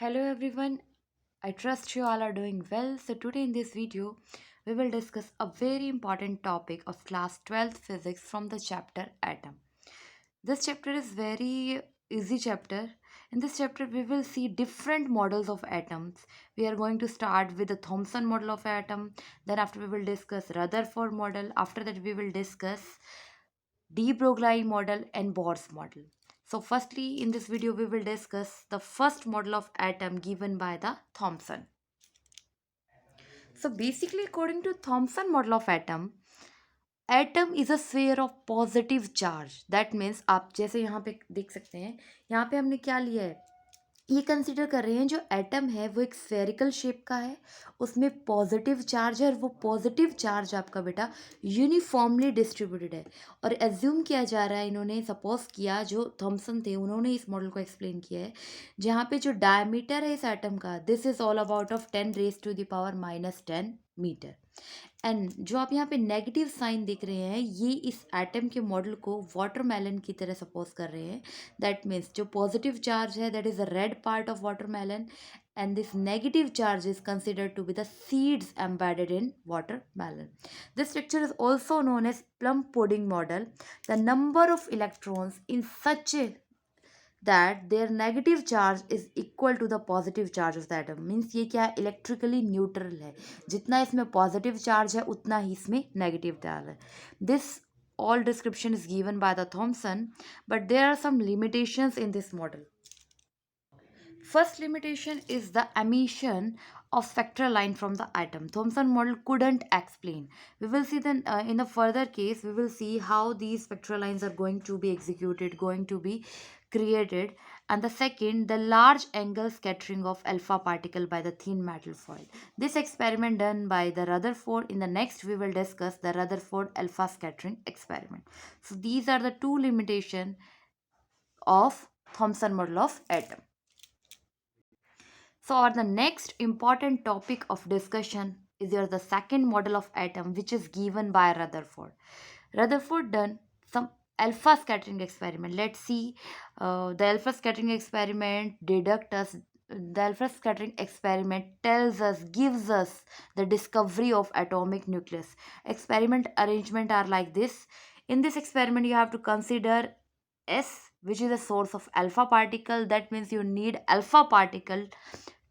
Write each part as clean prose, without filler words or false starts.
Hello everyone, I trust you all are doing well. So today in this video, we will discuss a very important topic of class 12th physics from the chapter atom. This chapter is very easy chapter. In this chapter, we will see different models of atoms. We are going to start with the Thomson model of atom. Then after we will discuss Rutherford model. After that we will discuss de Broglie model and Bohr's model. So firstly, in this video, we will discuss the first model of atom given by the Thomson. So basically, according to Thomson model of atom is a sphere of positive charge. That means आप जैसे यहाँ पे देख सकते हैं, यहाँ पे हमने क्या लिया है, ये कंसिडर कर रहे हैं जो एटम है वो एक स्फेरिकल शेप का है, उसमें पॉजिटिव चार्ज है और वो पॉजिटिव चार्ज आपका बेटा यूनिफॉर्मली डिस्ट्रीब्यूटेड है। और एज्यूम किया जा रहा है, इन्होंने सपोज किया, जो थॉमसन थे उन्होंने इस मॉडल को एक्सप्लेन किया है, जहाँ पे जो डायमीटर है इस एटम का, this is all about of 10⁻⁻⁻10 metre. And जो आप यहाँ पे नेगेटिव साइन देख रहे हैं, ये इस एटम के मॉडल को वाटरमेलन की तरह सपोज कर रहे हैं। दैट मीन्स जो पॉजिटिव चार्ज है that is a red part of watermelon, and this negative charge is considered to be the seeds embedded in watermelon. This structure is also known as plum pudding model. The number of electrons in such a that their negative charge is equal to the positive charge of the atom. Means ये क्या है, electrically neutral है, जितना इसमें positive charge है उतना ही इसमें negative charge है. This all description is given by the Thomson, but there are some limitations in this model. First limitation is the emission of spectral line from the atom. Thomson model couldn't explain. We will see then in the further case, we will see how these spectral lines are going to be executed, going to be created. And the second, the large angle scattering of alpha particle by the thin metal foil. This experiment done by the Rutherford. In the next, we will discuss the Rutherford alpha scattering experiment. So these are the two limitations of Thomson model of atom. So the next important topic of discussion is the second model of atom, which is given by Rutherford. Rutherford done some alpha scattering experiment. Let's see the alpha scattering experiment deduct us. The alpha scattering experiment gives us the discovery of atomic nucleus. Experiment arrangement are like this. In this experiment, you have to consider S, which is a source of alpha particle. That means you need alpha particle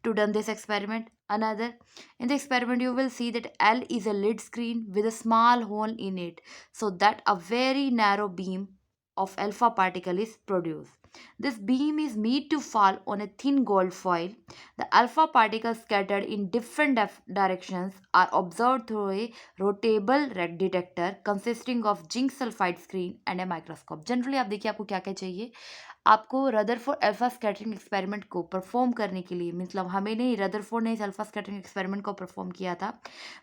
to done this experiment. Another, in the experiment you will see that L is a lid screen with a small hole in it, so that a very narrow beam of alpha particle is produced. This beam is made to fall on a thin gold foil. The alpha particles scattered in different directions are observed through a rotable red detector consisting of zinc sulfide screen and a microscope. Generally आप देखिए आपको क्या क्या चाहिए, आपको Rutherford alpha scattering experiment को perform करने के लिए, मतलब हमें नहीं, रदरफोर्ड ने इस अल्फा स्कैटरिंग एक्सपेरिमेंट को परफॉर्म किया था.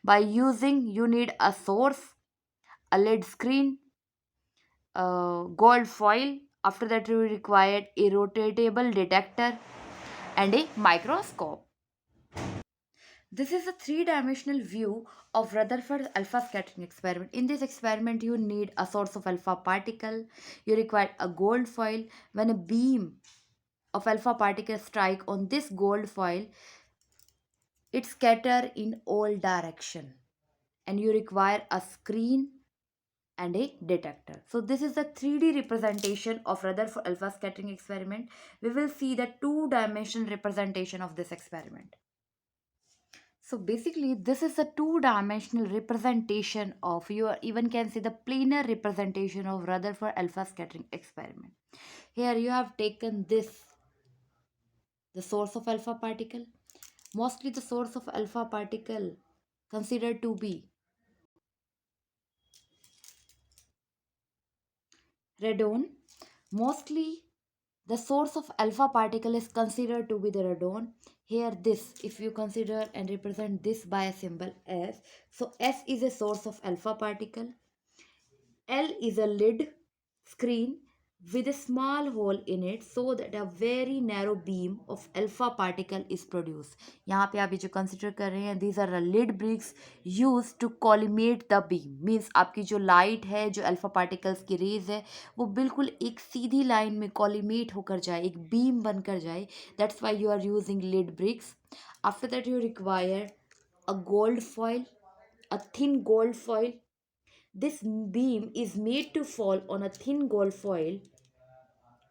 By using you need a source, a lead screen, gold foil. After that you required a rotatable detector and a microscope. This is a three-dimensional view of Rutherford alpha scattering experiment. In this experiment, you need a source of alpha particle. You require a gold foil. When a beam of alpha particles strike on this gold foil, it scatter in all direction, and you require a screen and a detector. So this is the 3D representation of Rutherford alpha scattering experiment. We will see the two-dimensional representation of this experiment. So basically, this is a two-dimensional representation of, you even can see the planar representation of Rutherford alpha scattering experiment. Here you have taken this, the source of alpha particle. Mostly the source of alpha particle considered to be radon. Mostly the source of alpha particle is considered to be the radon. Here this, if you consider and represent this by a symbol S, so S is a source of alpha particle, L is a lid screen with a small hole in it so that a very narrow beam of alpha particle is produced. यहाँ पे आप ये जो consider कर रहे हैं, these are the lead bricks used to collimate the beam, means आपकी जो लाइट है, जो अल्फा पार्टिकल्स की रेज है, वो बिल्कुल एक सीधी लाइन में कॉलिमेट होकर जाए, एक बीम बनकर जाए. That's why you are using lead bricks. After that you require a gold foil, a thin gold foil. This beam is made to fall on a thin gold foil.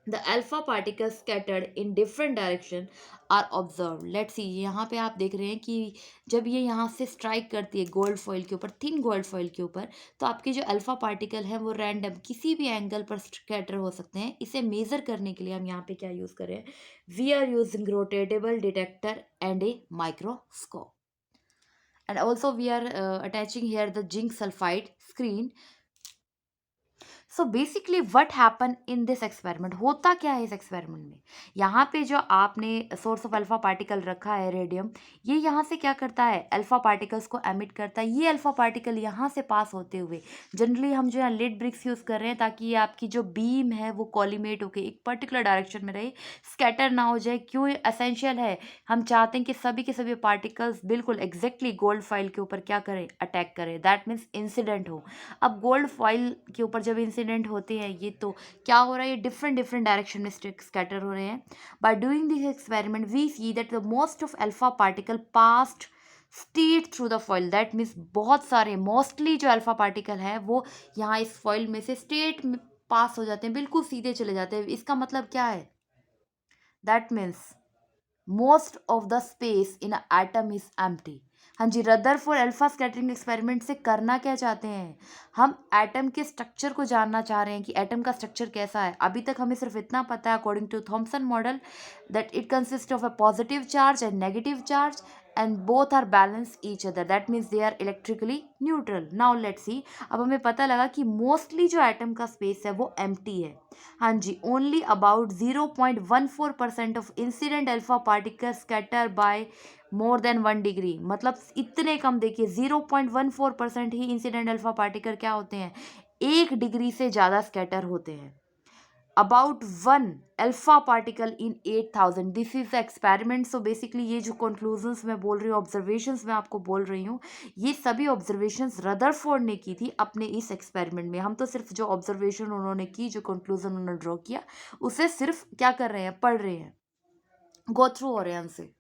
The alpha particles scattered in different direction are observed. Let's see, यहाँ पे आप देख रहे हैं कि जब ये यहाँ से स्ट्राइक करती है गोल्ड फॉइल के ऊपर, थिन गोल्ड फॉइल के ऊपर, तो आपके जो अल्फा पार्टिकल हैं वो रैंडम किसी भी एंगल पर स्कैटर हो सकते हैं. इसे मेजर करने के लिए हम यहाँ पे क्या यूज़ करें, we are using rotatable detector and a microscope. And also we are attaching here the zinc sulfide screen. So basically what happen in this experiment, होता क्या है इस एक्सपेरिमेंट में. यहाँ पे जो आपने सोर्स ऑफ अल्फा पार्टिकल रखा है रेडियम, ये यहाँ से क्या करता है, अल्फा पार्टिकल्स को एमिट करता है. ये अल्फा पार्टिकल यहाँ से पास होते हुए, जनरली हम जो है लिड ब्रिक्स यूज़ कर रहे हैं ताकि ये आपकी जो बीम है वो कॉलिमेट होके एक पर्टिकुलर डायरेक्शन में रहे, स्कैटर ना हो जाए. क्यों एसेंशियल है, हम चाहते हैं कि सभी के सभी पार्टिकल्स बिल्कुल एग्जैक्टली गोल्ड फाइल के ऊपर क्या करें, अटैक करें. दैट मीन्स इंसिडेंट हो. अब गोल्ड फॉइल के ऊपर जब इंसिडेंट होते हैं, ये तो क्या हो रहा है, ये डिफरेंट डिफरेंट डायरेक्शन में स्कैटर हो रहे हैं. By doing this experiment we see that the most of alpha particle passed straight through the foil. That means बहुत सारे, मोस्टली जो अल्फा पार्टिकल है वो यहाँ इस फॉइल में से स्ट्रेट में पास हो जाते हैं, बिल्कुल सीधे चले जाते हैं. इसका मतलब क्या है, that means most of the space in atom is empty. हाँ जी, रदरफोर्ड अल्फा स्कैटरिंग एक्सपेरिमेंट से करना क्या चाहते हैं, हम एटम के स्ट्रक्चर को जानना चाह रहे हैं कि एटम का स्ट्रक्चर कैसा है. अभी तक हमें सिर्फ इतना पता है according to Thomson model that it consist of a positive charge and negative charge and both are balance each other. That means they are electrically neutral. Now let's see, अब हमें पता लगा कि मोस्टली जो एटम का space है वो empty है. हाँ जी, only about 0.14% of incident alpha particle scatter by more than 1 degree. मतलब इतने कम, देखिए 0.14% ही इंसिडेंट अल्फा पार्टिकल क्या होते हैं, 1 डिग्री से ज़्यादा स्कैटर होते हैं. About 1 alpha particle in 8,000. This is the experiment. So basically ये जो कंक्लूजन्स मैं बोल रही हूँ, ऑब्जर्वेशंस मैं आपको बोल रही हूँ, ये सभी ऑब्जर्वेशंस रदरफोर्ड ने की थी अपने इस एक्सपेरिमेंट में. हम तो सिर्फ जो ऑब्जर्वेशन उन्होंने की, जो कंक्लूजन उन्होंने ड्रॉ किया, उसे सिर्फ क्या कर रहे हैं, पढ़ रहे हैं, गो थ्रू हो रहे हैं उनसे.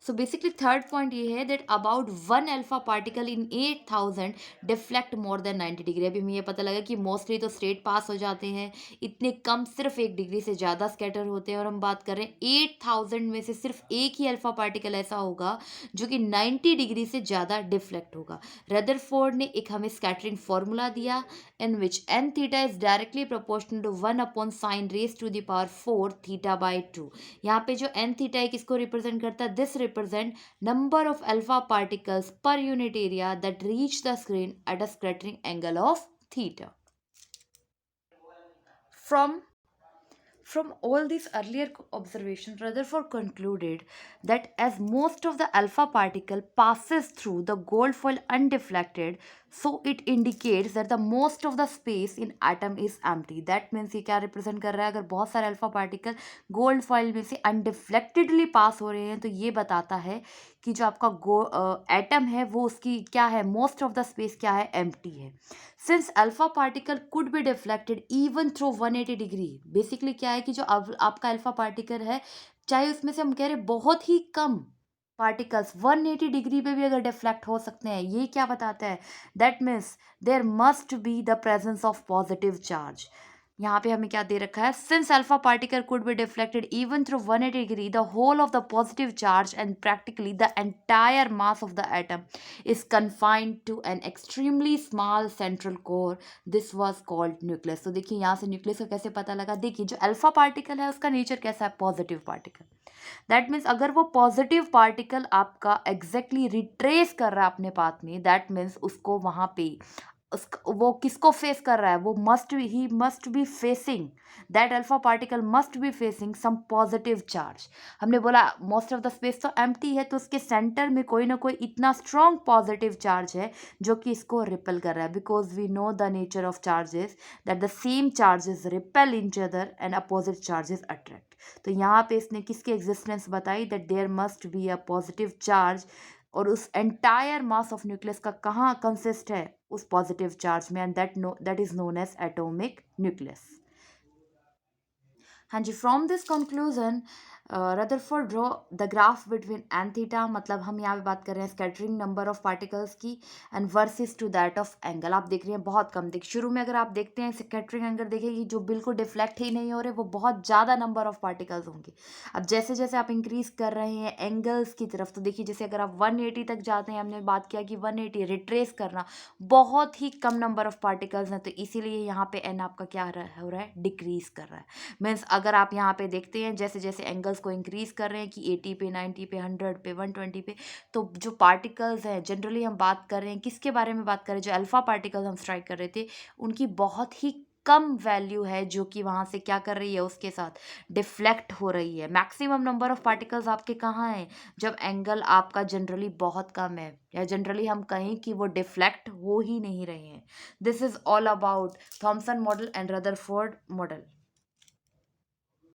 सो बेसिकली थर्ड पॉइंट ये है that about 1 alpha particle in 8,000 deflect more than 90 degree. अभी हमें ये पता लगा कि मोस्टली तो स्ट्रेट पास हो जाते हैं, इतने कम सिर्फ 1 डिग्री से ज़्यादा स्कैटर होते हैं. और हम बात कर रहे हैं 8,000 में से सिर्फ एक ही अल्फा पार्टिकल ऐसा होगा जो कि 90 डिग्री से ज़्यादा डिफ्लेक्ट होगा. रदरफोर्ड ने एक हमें स्कैटरिंग फार्मूला दिया in which n theta is directly proportional to 1 upon sine raised to the power 4 theta by 2. यहाँ पे जो n theta है किसको रिप्रेजेंट करता है, this represent number of alpha particles per unit area that reach the screen at a scattering angle of theta. From all these earlier observations, Rutherford concluded that as most of the alpha particle passes through the gold foil undeflected, so it indicates that the most of the space in atom is empty. That means ये क्या represent कर रहा है, अगर बहुत सारे alpha particle gold foil में से अनडिफ्लेक्टेडली पास हो रहे हैं, तो ये बताता है कि जो आपका एटम है वो उसकी क्या है, मोस्ट ऑफ द स्पेस क्या है, एम्प्टी है. Since alpha particle could be deflected even through 180 degree. Basically क्या है कि जो आपका अल्फा पार्टिकल है, चाहे उसमें से हम कह रहे बहुत ही कम पार्टिकल्स 180 डिग्री पे भी अगर डिफ्लेक्ट हो सकते हैं, ये क्या बताता है, that means there must be the presence of positive charge. यहाँ पे हमें क्या दे रखा है, since alpha particle could be deflected even through 180 degree, the whole of the positive charge and practically the entire mass of the atom is confined to an extremely small central core. This was called nucleus. तो देखिए यहाँ से nucleus का कैसे पता लगा, देखिए जो अल्फा पार्टिकल है उसका नेचर कैसा है, पॉजिटिव पार्टिकल. दैट मीन्स अगर वो पॉजिटिव पार्टिकल आपका एग्जैक्टली रिट्रेस कर रहा है अपने पाथ में, दैट मीन्स उसको वहाँ पे वो किसको फेस कर रहा है, वो ही must be facing, that alpha particle must be facing some positive charge. हमने बोला मोस्ट ऑफ द स्पेस तो एम्प्टी है, तो उसके सेंटर में कोई ना कोई इतना स्ट्रॉन्ग पॉजिटिव चार्ज है जो कि इसको रिपेल कर रहा है, because we know the nature of charges that the same charges repel each other and opposite charges attract. तो यहाँ पे इसने किसकी एग्जिस्टेंस बताई, that there must be a positive charge, और उस एंटायर मास ऑफ न्यूक्लियस का कहाँ कंसिस्ट है, उस पॉजिटिव चार्ज में, and that is known as atomic nucleus. हाँ जी, from this conclusion Rutherford draw the graph between N theta, मतलब हम यहाँ पे बात कर रहे हैं स्कैटरिंग नंबर ऑफ पार्टिकल्स की, and versus to that of angle. आप देख रहे हैं बहुत कम, देख शुरू में अगर आप देखते हैं स्कैटरिंग एंगल देखेगी जो बिल्कुल डिफ्लेक्ट ही नहीं हो रहे, वो बहुत ज़्यादा नंबर ऑफ पार्टिकल्स होंगे। अब जैसे जैसे आप इंक्रीज कर रहे हैं एंगल्स की तरफ, तो देखिए जैसे अगर आप 180 तक जाते हैं, हमने बात किया कि 180 रिट्रेस करना, बहुत ही कम नंबर ऑफ पार्टिकल्स हैं, तो इसीलिए यहाँ पे एन आपका क्या हो रहा है, डिक्रीज कर रहा है। मीन्स अगर आप यहाँ पे देखते हैं जैसे जैसे एंगल्स को इंक्रीज कर रहे हैं कि 80 पे, 90 पे, 100 पे, 120 पे, तो जो पार्टिकल्स हैं, जनरली हम बात कर रहे हैं किसके बारे में बात कर रहे हैं, जो अल्फा पार्टिकल्स हम स्ट्राइक कर रहे थे, उनकी बहुत ही कम वैल्यू है जो कि वहाँ से क्या कर रही है, उसके साथ डिफ्लेक्ट हो रही है। मैक्सिमम नंबर ऑफ पार्टिकल्स आपके कहाँ हैं, जब एंगल आपका जनरली बहुत कम है, या जनरली हम कहें कि वो डिफ्लेक्ट हो ही नहीं रहे हैं। This is all about Thompson model and Rutherford model.